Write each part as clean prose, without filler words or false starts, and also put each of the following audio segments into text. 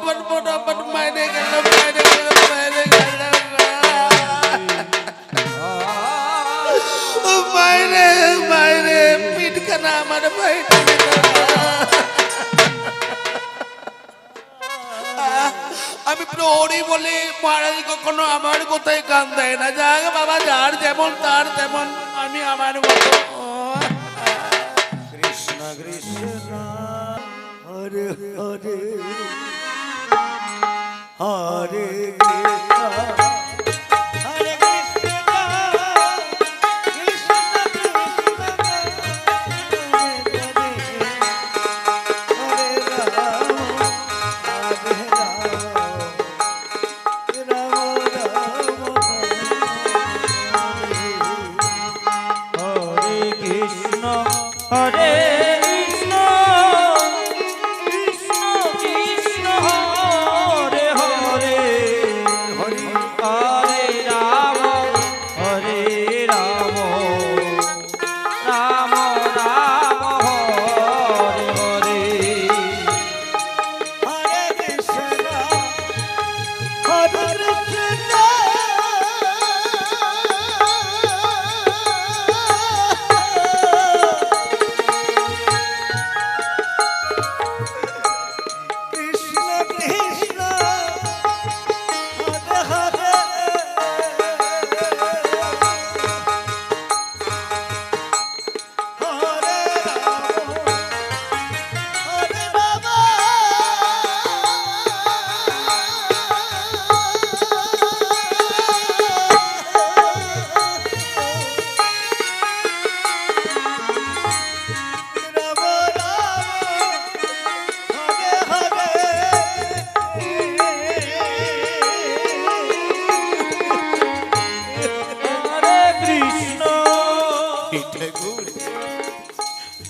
ফটাফট মাইনে গেল মাইনে গেল মাইনে গেল মাইনে মাইনে পিঠখানা আমার ভাই আমি প্রহরী বলে মহারাজ কখনো আমার কোথায় কান দেয় না। যাক বাবা, যার যেমন তার তেমন, আমি আমার মতো। কৃষ্ণ কৃষ্ণ হরে হরে হরে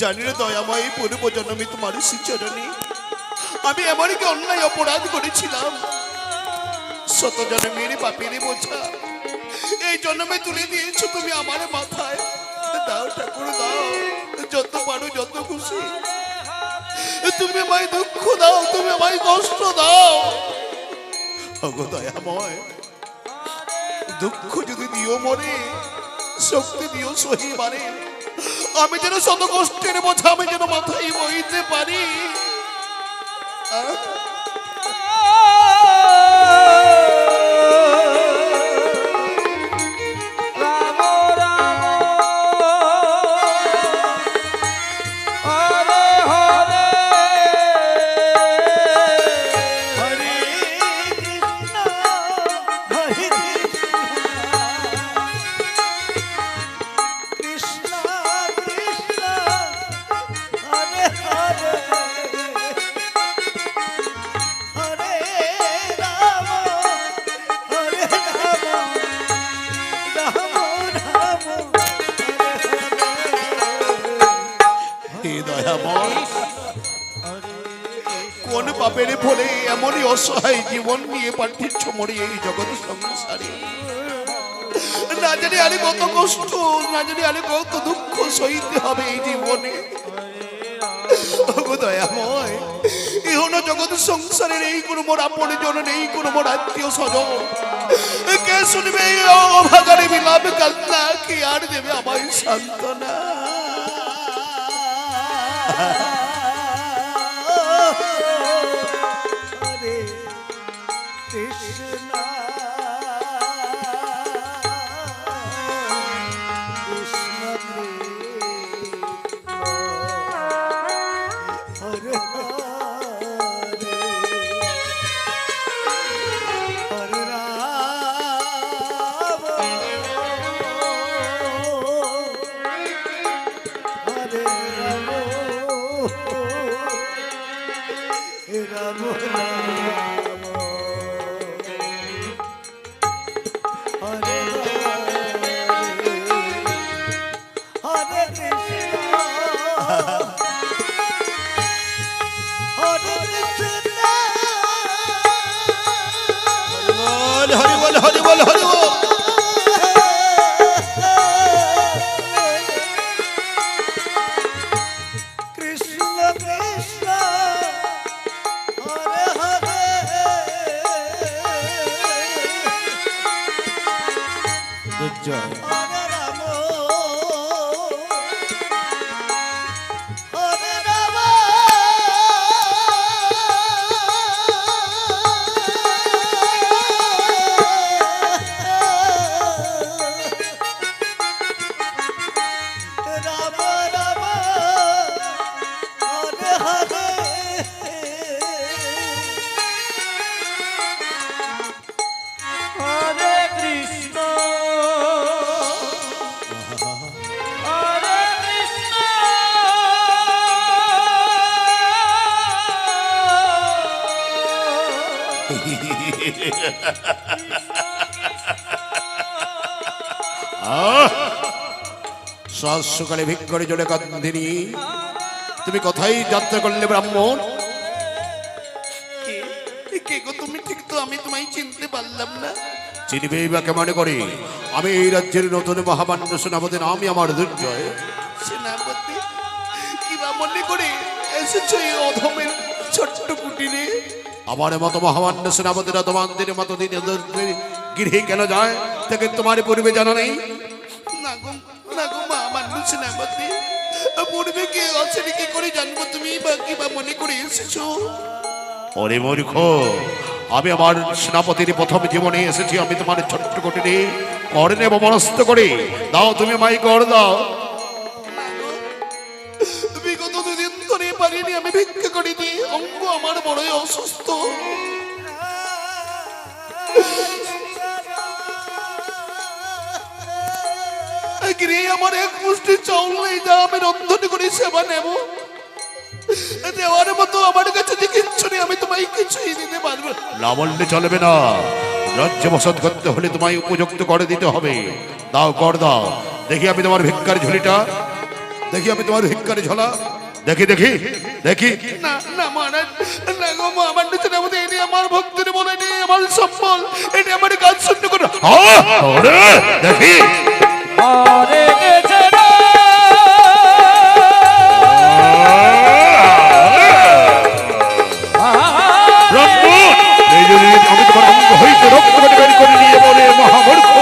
জানি রে দয়াময়, পূর্ব জন্মে তোমার শ্রীচরণে আমি এমনই অন্যায় অপরাধ করেছিলাম। শত জন্মের পাপের বোঝা এই জন্মে তুলে দিয়েছো তুমি আমার মাথায়। দাও ঠাকুর দাও, যত পারো যত খুশি তুমি আমায় দুঃখ দাও, তুমি আমায় কষ্ট দাও। ওগো দয়াময়, দুঃখ যদি দিও মরে, শক্তি দিও সহিবারে। আমি যেন শত কষ্টের বোঝা আমি যেন মাথায় বইতে পারি। কোন পাপের ফলে এমনই অসহায় জীবন নিয়ে পাঠিয়েছ মরে এই জগৎ সংসারে। না জানি আরে কত কষ্ট, না জানি আরে কত দুঃখ সইতে হবে এই জীবনে। দয়াময়, এহনো জগৎ সংসারের এই কোনো মোর আপন জন নেই, কোনো মোর আত্মীয় স্বজন। কে শুনবে এই অভাগারে বিলাপ কান্না? কি আর দেবে আমায় সান্ত্বনা? কৃষ্ণ কৃষ্ণ হরে হরে জয় হরে রাম হরে রাম রাম রাম হরে হরে হরে কৃষ্ণ হরে কৃষ্ণ সাজ সকালে ভিক্ষরে জোরে কান্দিনী, তুমি কোথায় যাত্রা করলে ব্রাহ্মণ? কে গো তুমি? ঠিক তো আমি তোমায় চিনতে পারলাম না। চিনবেই বা কেমন করে? আমি এই রাজ্যের নতুন মহামান্য সেনাপতি, নামই আমার দুর্জয়। সেনাপতি কিবা মনে করে এসেছো এই অধমের ছোট্ট কুটিরে? আমার মতো মহামান্য সেনাপতিরা তোমাদের মতো দিন গৃহে কেন যায় তাকে তোমার পূর্বে জানা নেই? না গো মহামান্য সেনাপতি, পূর্বে কে আছে কি করে জানবো? তুমি বা কিবা মনে করে এসেছো? ওরে মূর্খ, আমি আমার সেনাপতির প্রথম জীবনে এসেছি। আমি তোমার ছোট্ট কুটিরে কর নেব মনস্থ করে। দাও তুমি মাই কর দাও। বিগত দুদিন ধরে পারিনি আমি ভিক্ষা করিনি, অঙ্গ আমার বড়ই অসুস্থ। গৃহে আমার এক মুষ্টি চাউল নেই, যা আমি রন্ধন করে সেবা নেব। দেওয়ার মতো আমার কাছে যে কিচ্ছু নেই, আমি তোমায় কিছুই দিতে পারবো না। বললে চলবে না, রাজ্য বসত করতে হলে তোমায় উপযুক্ত করে দিতে হবে। দাও কর দাও। দেখি আমি তোমার ভিক্ষার ঝুলিটা, দেখি আমি তোমার ভিক্ষার ঝোলা, দেখি দেখি দেখি। না না মহারাজ, না গো আমার নিচে আমাদের এটি আমার ভক্তির বলে নেই, আমার সম্বল, এটি আমার কাজ শূন্য করে। দেখি হরে গেছে আমি তোমার অঙ্গ হইতে রক্ত বের করে নিয়ে বলে মহামূর্খ।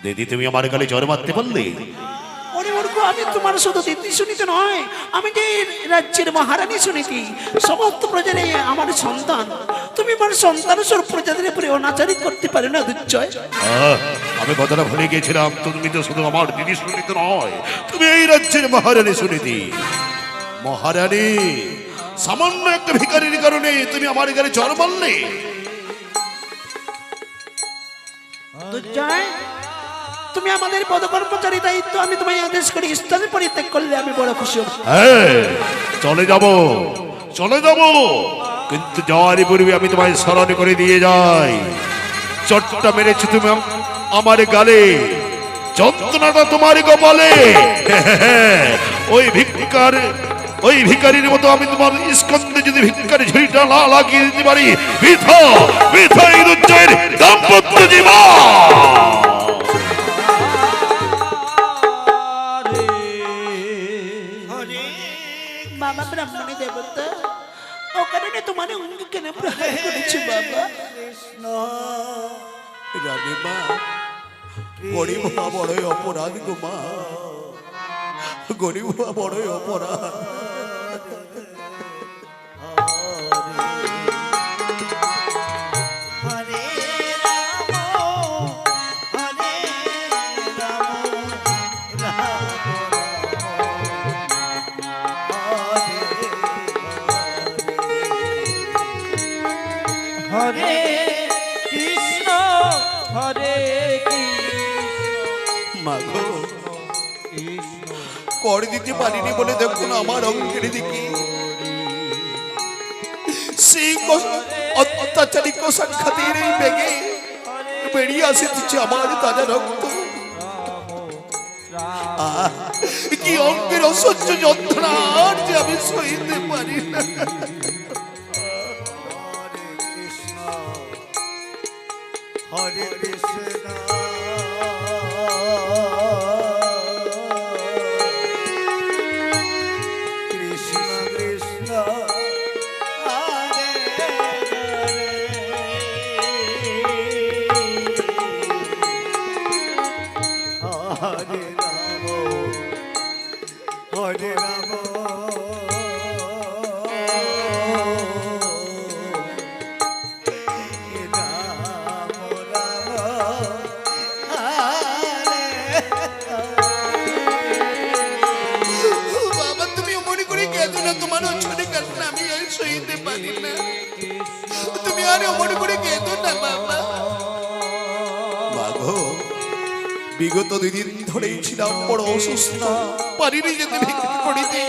দিদি তুমি আমার গালে জ্বর মারতে পারলে? আমি তোমার শুধু দিদি শুনিতে নয়, আমি যে রাজ্যের মহারানী শুনিতি, সমস্ত প্রজারে আমার সন্তান। তুমি আমার সন্তান স্বরূপ প্রজাদের উপরে অনাচারী করতে পারো না দুর্জয়। আমি কথাটা ভুলে গেছিলাম, তুমি তো শুধু আমার দিদি শুনিতে নয়, তুমি এই রাজ্যের মহারানী শুনিতি। মহারানী, সামান্য একটা ভিখারির কারণে তুমি আমার গালে জ্বর মারলে? দুর্জয়, তুমি আমাদের পদকর্মচারী দায়িত্ব আমি তোমায় আদেশ করি স্থানে পরিত্যাগ করলে আমি বড় খুশি হব। চলে যাব, চলে যাব, কিন্তু যাওয়ার পূর্বে আমি তোমায় স্মরণ করে দিয়ে যাই, চটটা মেরেছো তুমি আমার গালে, যন্ত্রণাটা তোমার কপালে। ওই ভিখারির মতো আমি তোমার স্কন্ধে যদি ভিক্ষারি ঝুড়িটা না লাগিয়ে দিতে পারি, বৃথা এই দুর্জয়ের দাম্পত্য জীবন। বাবা ব্রাহ্মণী দেবতা, ও কারণে তোমার অঙ্গে কেন প্রহার করেছি বাবা? রানীমা, গরিব হওয়া বড়ই অপরাধ গো মা, গরিব হওয়া বড়ই অপরাধ। হরে রাম হরে রাম রাম হরে কৃষ্ণ হরে মাগো, কৃষ্ণ কর দিতে পারিনি বলে দেখুন আমার অঙ্গের দিকে সেই অত্যাচারী সাক্ষাতের এই বেগে বেরিয়ে আসিতেছে আমার তাজা রক্ত। কি অঙ্গের অসহ্য যন্ত্রণা আর যে আমি সইতে পারি না। হরে কৃষ্ণ কৃষ্ণ কৃষ্ণ হরে হরে রাম হরে রাম বাবা, তুমি মনে করে কেঁদো না, তোমার অঞ্চলে কারণ আমি আর সইতে পারি না। তুমি আর মনে করে কেঁদো না বাবা। মাগো, বিগত 2 দিন ধরেই ছিলাম বড় অসুস্থ, পারিনি যেতে ভিক্ষা করিতে।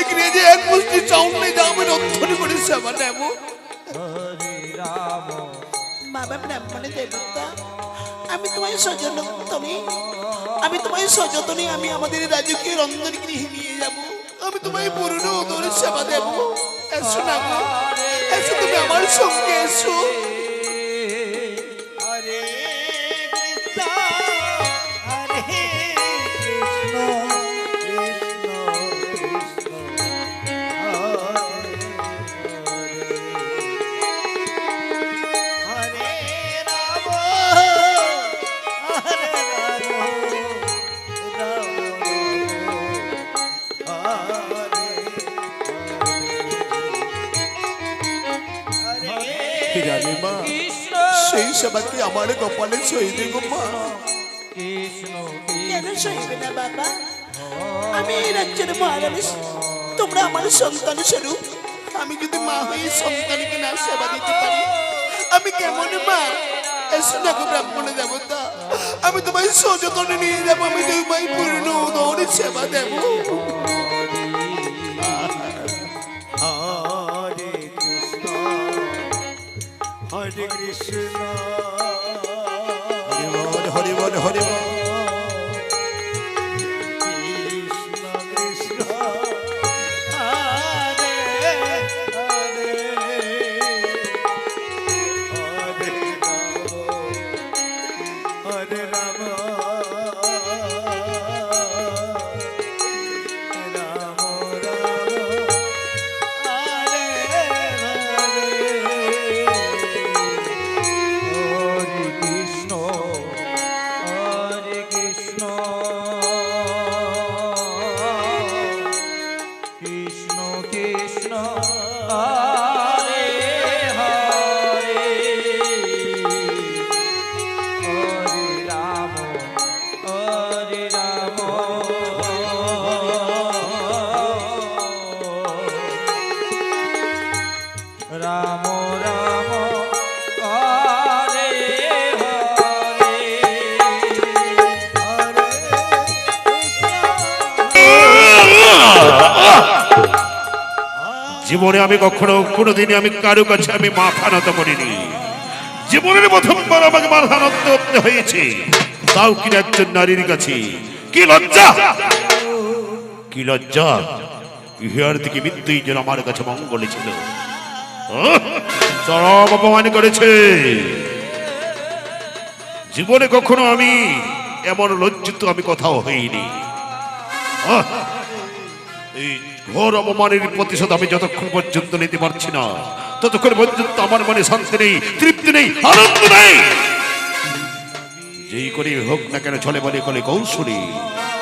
এখানে যে এক মুষ্টি চাউল নেই যা আমি রন্ধন করে সেবা নেব। বাবা ব্রাহ্মণী দেবতা, আমি তোমায় সযত্নে আমি আমাদের রাজকীয় রন্ধন গৃহে নিয়ে যাব। আমি তোমায় পূর্ণ উদরে সেবা দেব। এসো না গো, এসো, তুমি আমার সঙ্গে এসো। হরে কৃষ্ণ হরে কৃষ্ণ কৃষ্ণ কৃষ্ণ হরে রাম হরে রানীমা, কৃষ্ণ সেই সেবা কি আমার কপালে সইবে গো মা? কৃষ্ণ কেন সইবে না বাবা? আমি এই রাজ্যের মহারানী, তোমরা আমার সন্তান স্বরূপ। আমি যদি মা হয়ে সন্তানকে না সেবা দিতে পারি, আমি কেমন মা? এসো না গো ব্রাহ্মণ দেবতা, আমি তোমায় সযত্নে নিয়ে যাবো। আমি তোমায় পূর্ণ উদরে সেবা দেব। হরে কৃষ্ণ হরে কৃষ্ণ হরি বল, হরি বল, হরি বল। কৃষ্ণ কৃষ্ণ হরে হরে হরে রাম রাম রাম হরে কৃষ্ণ হরে কৃষ্ণ কৃষ্ণ কৃষ্ণ হরে হরে হরে রাম রাম রাম হরে জীবনে আমি কখনো কোনোদিনই আমি কারো কাছে আমি মাথা নত করিনি। জীবনের প্রথমবার আমাকে মাথা নত করতে হয়েছে। তাও কিনা একজন নারীর কাছে। কি লজ্জা, কি লজ্জা! ইহার দিকে মৃত্যুই যেন আমার কাছে মঙ্গলে ছিল। চরম অপমান করেছে। জীবনে কখনো আমি এমন লজ্জিত আমি কোথাও হইনি। এই ঘোর অপমানের প্রতিশোধ আমি যতক্ষণ পর্যন্ত নিতে পারছি না, ততক্ষণ পর্যন্ত আমার মনে শান্তি নেই, তৃপ্তি নেই, আনন্দ নেই। যেই করে হোক না কেন ছলে বলে কলে কৌশলী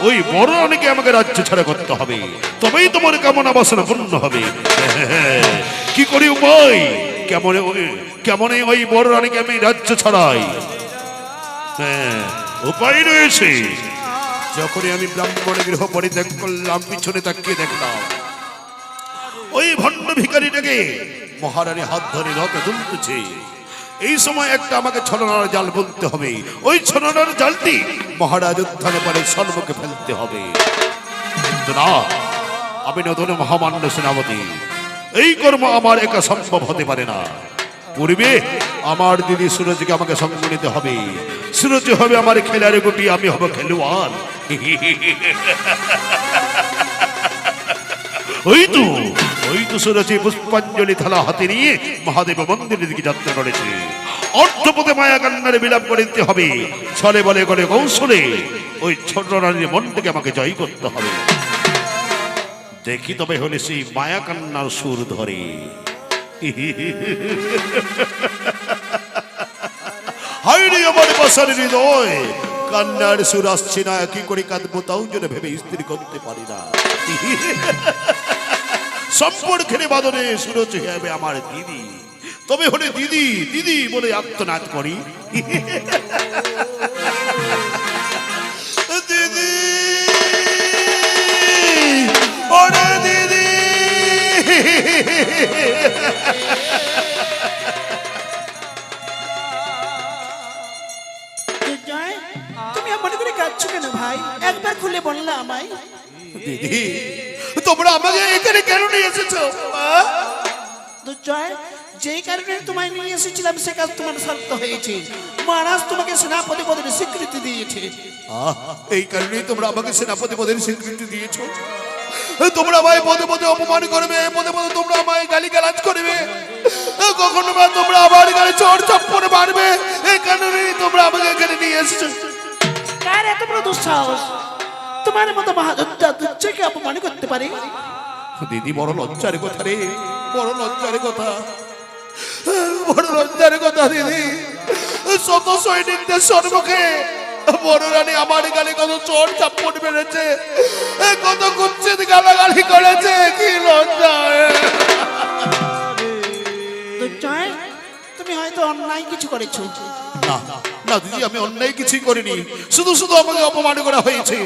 ওই বড় অনেকে আমাকে রাজ্য ছাড়া করতে হবে, তবেই তোমার কামনা বাসনা পূর্ণ হবে। কি করি উপায়, কেমনে ওই বড় রানীকে আমি রাজ্য ছাড়াই? হ্যাঁ, উপায় রয়েছে। যখনই আমি ব্রাহ্মণ গৃহ পরিত্যাগ করলাম, পিছনে তাকিয়ে দেখলাম ওই ভণ্ড ভিখারিটাকে মহারানী হাত ধরে রথে তুলতেছে। এই সময় একটা আমাকে ছলনার জাল বলতে হবে, ওই ছলনার জালটি মহারাজ উত্থানে পারে সন্মুখে ফেলতে হবে। কিন্তু না, আমি নতুন মহামান্য সেনাপতি, এই কর্ম আমার একা সম্ভব হতে পারে না। পূর্বে আমার দিদি সুরজকে আমাকে সঙ্গ নিতে হবে। সুরজ হবে আমার খেলার গুটি, আমি হব খেলোয়াড়। ওই তো সুরজি পুষ্পাঞ্জলি থালা হাতে নিয়ে মহাদেব মন্দিরের দিকে যাত্রা করেছে। অর্ধপথে মায়া কান্নারে বিলাপ করতে হবে, ছলে বলে গলে কৌশলে ওই ছোট রানীর মনটাকে আমাকে জয় করতে হবে। দেখি তবে হলে সেই মায়া কান্নার সুর ধরে। হায়রে আমার বাসার হৃদয়, কান্নার সুর আসছে না, কি করে কাঁদবো তাও যেন ভেবে স্থির করতে পারি না। সম্পর্কের বাদনে সুরজ হবে আমার দিদি, তবে হলে দিদি দিদি বলে আত্মনাদ করি। দিদি, ওরে দিদি। জয়, তুমি এমন করে কাঁদছো কেন ভাই? একবার খুলে বললে আমায়। দিদি, তোমরা আমাকে এখানে কেন নিয়ে এসেছো? জয়, যেই কারণে তোমায় নিয়ে এসেছিলাম সে কাজ তোমার সার্থ হয়েছে। মহারাজ তোমাকে সেনাপতি পদের স্বীকৃতি দিয়েছে। এই কারণেই তোমরা আমাকে সেনাপতি পদের স্বীকৃতি দিয়েছো। তোমরা আমায় পদে পদে অপমান করবে, পদে পদে তোমরা আমায় গালিগালাজ করবে, কখনো বা তোমরা আমার গায়ে চড় চাপ্পড় মারবে। এই কারণেই তোমরা আমাকে এখানে নিয়ে এসেছো। কার এত বড় দুঃসাহস তোমার মতো মহাযোদ্ধা দুচ্চকে অপমান করতে পারে? দিদি, বড় লজ্জার কথা রে, বড় লজ্জার কথা, বড় লজ্জার কথা। দিদি, শত সৈনিকদের সম্মুখে বড় রানী আমার গালে কত চোর চাপ্পড় মেরেছে, কত কুচ্ছিত গালাগালি করেছে। কি লজ্জা! জয়, তুমি হয়তো অন্যায় কিছু করেছো। না না দিদি, আমি অন্যায় কিছুই করিনি, শুধু শুধু আমাকে অপমান করা হয়েছে।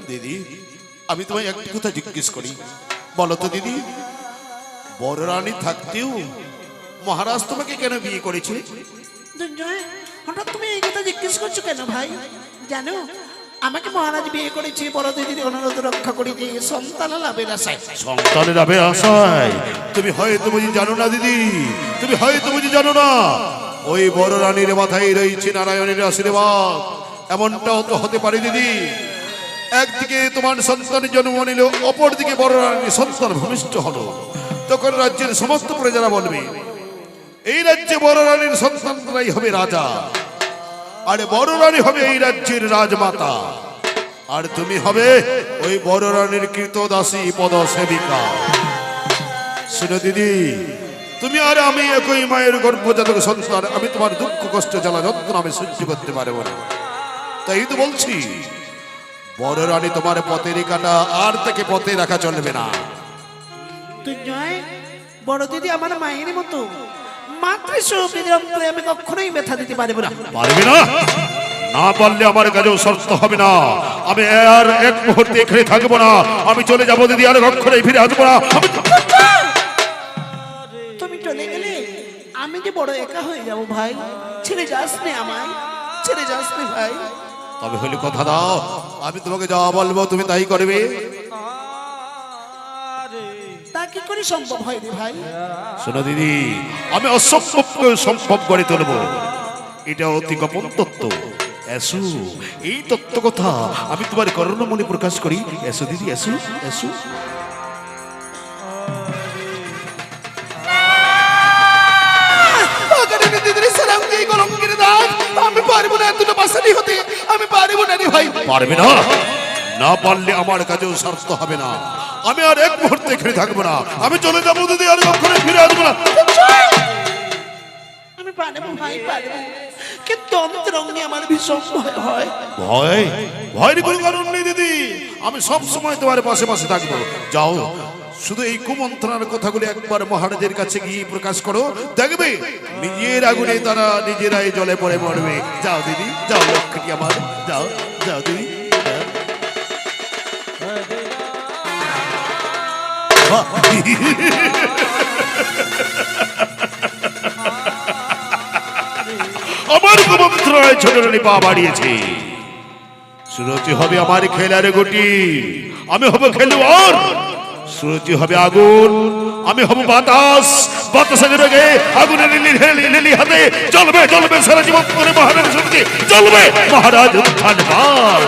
দিদি, আমি তোমায় একটা কথা জিজ্ঞেস করি, বলো তো দিদি, বড় রানী থাকতেও মহারাজ তোমাকে কেন বিয়ে করেছে? জয়, হঠাৎ তুমি এই কথা জিজ্ঞেস করছো কেন ভাই? জানো, আমাকে মহারাজ বিয়ে করেছে বড় দিদির অনুরোধ রক্ষা করিতে, সন্তান লাভের আশায়। সন্তানের লাভের আশায়? তুমি হয়তো বুঝি জানো না দিদি, তুমি হয়তো বুঝি জানো না, ওই বড় রানীর মাথায় রয়েছে নারায়ণের আশীর্বাদ। এমনটাও তো হতে পারে দিদি, একদিকে তোমার সন্তানের জন্ম নিল, অপরদিকে বড় রানীর সন্তান ভূমিষ্ঠ হলো, তখন রাজ্যের সমস্ত প্রজারা বলবে এই রাজ্যে বড় রানীর সন্তানরাই হবে রাজা, আর বড় রানী হবে এই রাজ্যের রাজমাতা, আর তুমি হবে ওই বড় রানীর কৃতদাসী পদসেবিকা। শুনো দিদি, তুমি আর আমি একই মায়ের গর্ভজাতক সন্তান, আমি তোমার দুঃখ কষ্ট জ্বালা যন্ত্রণা আমি সহ্য করতে পারবো না। তাই তো বলছি, বড় রানী তোমার পথে রেখাটা আর তাকে পথে রাখা চলবে না। তুই জয়, বড় দিদি আমার মায়ের মতো, মাতৃস্বরূপিণীর অন্তরে আমি কখনোই ব্যথা দিতে পারবো না। পারবে না? না পারলে আমার কাজেও শর্ত হবে না। আমি আর এক মুহূর্তে এখানে থাকবো না, আমি চলে যাবো দিদি, আর কখনোই ফিরে আসবো না। তুমি চলে গেলে আমি যে বড় একা হয়ে যাবো ভাই। ছেড়ে যাস নে আমায়, ছেড়ে যাস নে ভাই। তবে হলে কথা দাও, আমি তোমাকে যা বলবো তুমি তাই করবে। তা কি করে সম্ভব হয় রে ভাই? শোনো দিদি, আমি অসম্ভবকে সম্ভব করে তুলবো, এটা অতি গোপন তত্ত্ব। এসো এই তত্ত্ব কথা আমি তোমার করুণ মনে প্রকাশ করি। এসো দিদি, এসো এসো। আমি পারবো না এতটা বাসানি হতে, আমি পারবো না রে ভাই। পারবে না? না পারলে আমার কাজেও স্বার্থ হবে না। আমি আর এক মুহূর্তে এখানে থাকবো না, আমি চলে যাবো দিদি, আর কখনো ফিরে আসবো না। আমি পারবো ভাই, পারবো, কিন্তু অন্তরঙ্গে আমার ভীষণ ভয় হয়। ভয়? ভয়ের কোনো কারণ নেই দিদি, আমি সব সময় তোমার পাশে পাশে থাকবো। যাও, শুধু এই কুমন্ত্রণার কথাগুলি একবার মহারাজের কাছে গিয়ে প্রকাশ করো, দেখবে নিজের আগুনে তারা নিজেরাই জলে পড়ে মরবে। যাও দিদি, যাও লক্ষ্মীটি আমার, যাও যাও দিদি। আমার কুমন্ত্রণায় ছোট রানী পা বাড়িয়েছে। সুরতি হবে আমার খেলার গুটি, আমি হব খেলোয়াড়। সুরতি হবে আগুন, আমি হব বাতাস। বাতাসের বেগে আগুনের লিলি হাতে জ্বলবে জ্বলবে সারা জীবন করে মহারাজ শক্তি জ্বলবে মহারাজ উত্থান পাল।